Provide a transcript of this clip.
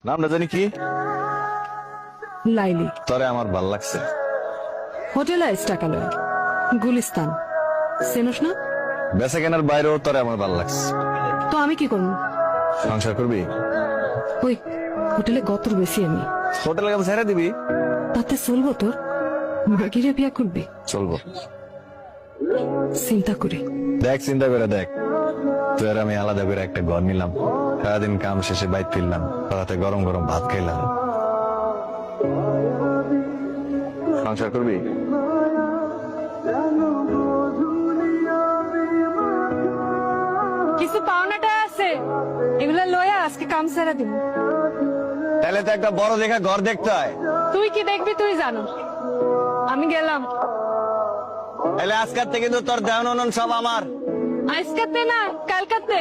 নামটা জানি কি? লাইলি। তরে আমার ভাল লাগছে। হোটেল আইস টাকা লয়, গুলিস্তান চেনস না? বেচা কেনার বাইরেও তরে আমার ভাল লাগছে। তো আমি কি করবো? সংসার করবি? ওই হোটেলে গতর বেশি আমি। হোটেলে কাছে ছেড়ে দিবি? তাতে চলবো তোর? মাগিরে বিয়া করবি? চলবো। চিন্তা করে দেখ, চিন্তা করে দেখ, তুই আর আমি আলাদা করে একটা ঘর নিলাম, সারাদিন কাম শেষে বাইক ফিরলাম, রাতে গরম গরম ভাত খাইলাম। সংসার করবি? কিছু পাওনাটা আছে, এগুলা লয়া আজকে কাম সেরা দিব। তাহলে তো একটা বড় দেখা ঘর দেখতে হয়। তুই কি দেখবি তুই জানো, আমি গেলাম। তাহলে আজকের থেকে তো তোর দেওয়ান সব আমার। আজকাতে না কালকাতে।